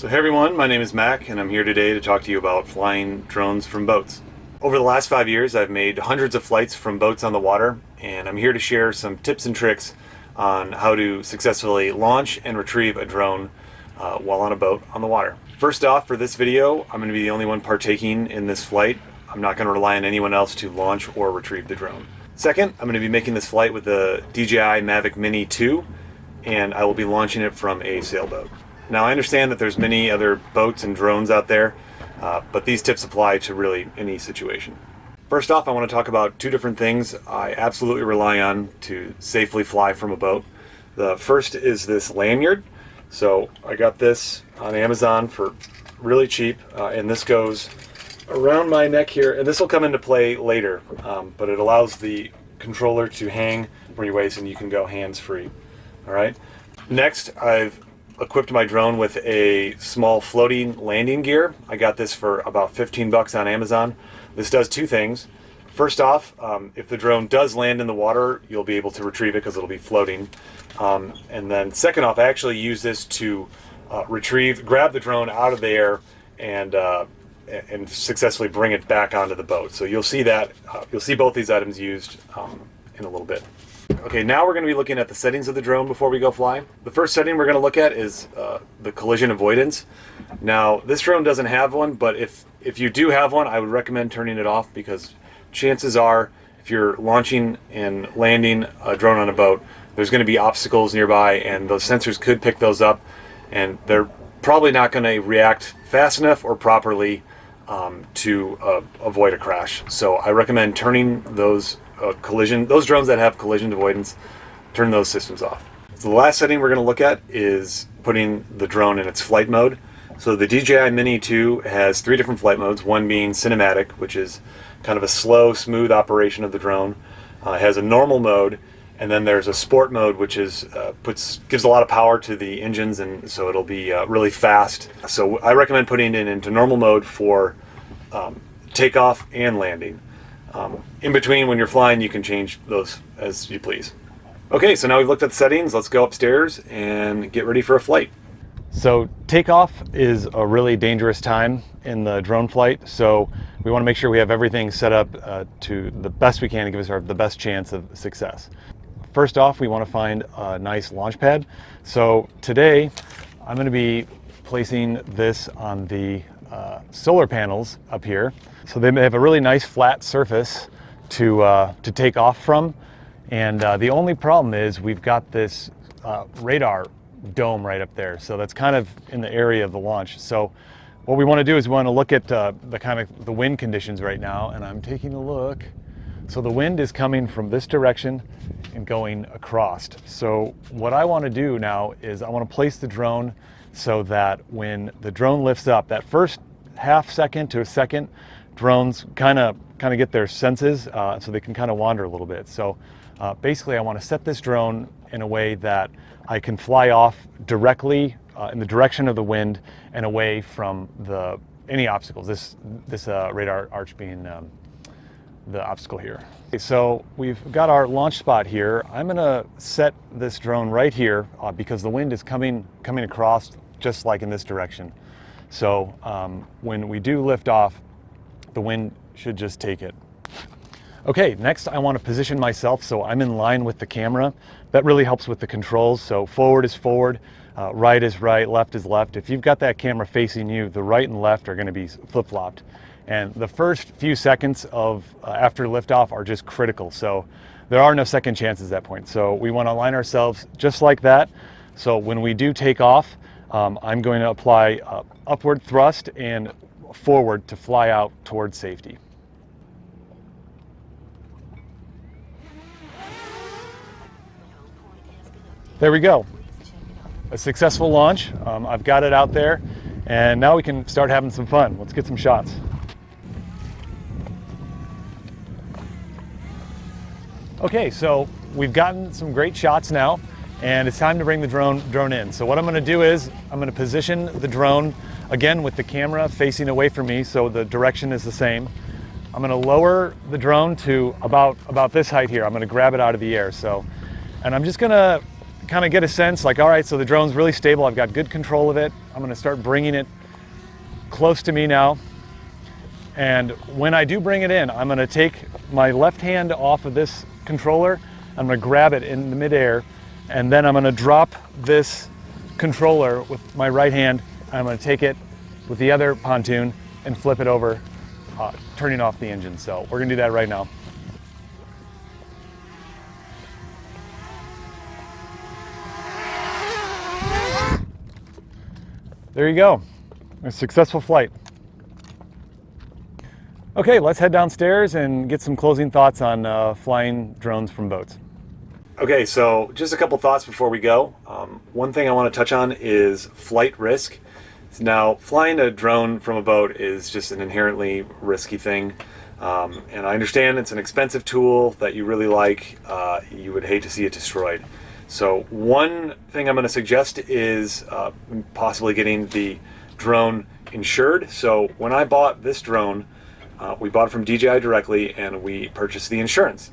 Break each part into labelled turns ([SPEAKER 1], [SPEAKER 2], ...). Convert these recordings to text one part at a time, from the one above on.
[SPEAKER 1] So hey everyone, my name is Mac and I'm here today to talk to you about flying drones from boats. Over the last 5 years I've made hundreds of flights from boats on the water, and I'm here to share some tips and tricks on how to successfully launch and retrieve a drone while on a boat on the water. First off, for this video I'm going to be the only one partaking in this flight. I'm not going to rely on anyone else to launch or retrieve the drone. Second, I'm going to be making this flight with the DJI Mavic Mini 2, and I will be launching it from a sailboat. Now I understand that there's many other boats and drones out there, but these tips apply to really any situation. First off, I want to talk about two different things I absolutely rely on to safely fly from a boat. The first is this lanyard. So I got this on Amazon for really cheap, and this goes around my neck here, and this will come into play later, but it allows the controller to hang from your waist and you can go hands-free. All right. Next, I've equipped my drone with a small floating landing gear. I got this for about 15 bucks on Amazon. This does two things. First off, if the drone does land in the water, you'll be able to retrieve it because it'll be floating. And then second off, I actually use this to grab the drone out of the air and successfully bring it back onto the boat. So you'll see that, you'll see both these items used in a little bit. Okay, now we're going to be looking at the settings of the drone before we go fly. The first setting we're going to look at is the collision avoidance. Now, this drone doesn't have one, but if you do have one, I would recommend turning it off, because chances are, if you're launching and landing a drone on a boat, there's going to be obstacles nearby, and those sensors could pick those up, and they're probably not going to react fast enough or properly to avoid a crash. So I recommend turning those drones that have collision avoidance, turn those systems off. So the last setting we're going to look at is putting the drone in its flight mode. So the DJI Mini 2 has three different flight modes, one being cinematic, which is kind of a slow, smooth operation of the drone. It has a normal mode, and then there's a sport mode, which is gives a lot of power to the engines, and so it'll be really fast. So I recommend putting it into normal mode for takeoff and landing. In between, when you're flying, you can change those as you please. Okay, so now we've looked at the settings. Let's go upstairs and get ready for a flight. So takeoff is a really dangerous time in the drone flight, so we want to make sure we have everything set up to the best we can to give us the best chance of success. First off, we want to find a nice launch pad. So today I'm going to be placing this on the solar panels up here. So they have a really nice flat surface to take off from, and the only problem is we've got this radar dome right up there, so that's kind of in the area of the launch. So what we want to do is we want to look at the wind conditions right now, and I'm taking a look. So the wind is coming from this direction and going across. So what I want to do now is I want to place the drone so that when the drone lifts up, that first half second to a second, drones kind of get their senses, so they can kind of wander a little bit. So basically I want to set this drone in a way that I can fly off directly in the direction of the wind and away from any obstacles, this radar arch being the obstacle here. Okay, so we've got our launch spot here. I'm going to set this drone right here because the wind is coming across just like in this direction. So when we do lift off, the wind should just take it. Okay, next I want to position myself so I'm in line with the camera. That really helps with the controls. So forward is forward, right is right, left is left. If you've got that camera facing you, the right and left are going to be flip-flopped. And the first few seconds after liftoff are just critical. So there are no second chances at that point. So we want to align ourselves just like that. So when we do take off, I'm going to apply upward thrust and forward to fly out towards safety. There we go. A successful launch. I've got it out there, and now we can start having some fun. Let's get some shots. Okay, so we've gotten some great shots now, and it's time to bring the drone in. So what I'm going to do is I'm going to position the drone again with the camera facing away from me, so the direction is the same. I'm going to lower the drone to about this height here. I'm going to grab it out of the air. And I'm just going to kind of get a sense like, all right, so the drone's really stable. I've got good control of it.
[SPEAKER 2] I'm going to start bringing it close to me now. And when I do bring it in, I'm going to take my left hand off of this controller. I'm going to grab it in the midair, and then I'm going to drop this controller with my right hand. I'm going to take it with the other pontoon and flip it over, turning off the engine. So we're going to do that right now. There you go, a successful flight. Okay, let's head downstairs and get some closing thoughts on flying drones from boats.
[SPEAKER 1] Okay, so just a couple thoughts before we go. One thing I want to touch on is flight risk. Now, flying a drone from a boat is just an inherently risky thing. And I understand it's an expensive tool that you really like. You would hate to see it destroyed. So one thing I'm going to suggest is possibly getting the drone insured. So when I bought this drone, we bought it from DJI directly, and we purchased the insurance.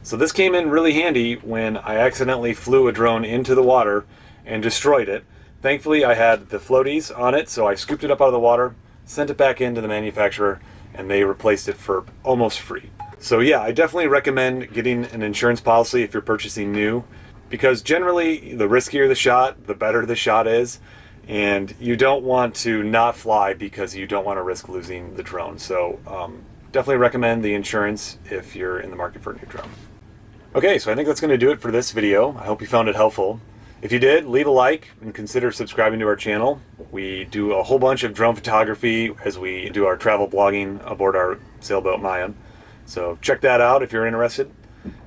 [SPEAKER 1] So this came in really handy when I accidentally flew a drone into the water and destroyed it. Thankfully, I had the floaties on it, so I scooped it up out of the water, sent it back into the manufacturer, and they replaced it for almost free. So yeah, I definitely recommend getting an insurance policy if you're purchasing new, because generally the riskier the shot, the better the shot is, and you don't want to not fly because you don't want to risk losing the drone. So definitely recommend the insurance if you're in the market for a new drone. Okay, so I think that's going to do it for this video. I hope you found it helpful. If you did, leave a like and consider subscribing to our channel. We do a whole bunch of drone photography as we do our travel blogging aboard our sailboat Maya. So check that out if you're interested.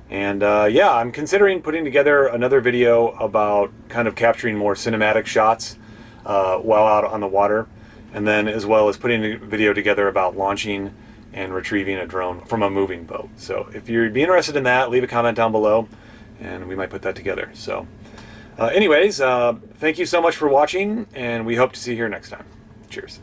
[SPEAKER 1] And yeah, I'm considering putting together another video about kind of capturing more cinematic shots while out on the water, and then as well as putting a video together about launching and retrieving a drone from a moving boat. So if you'd be interested in that, leave a comment down below and we might put that together. So anyways, thank you so much for watching, and we hope to see you here next time. Cheers.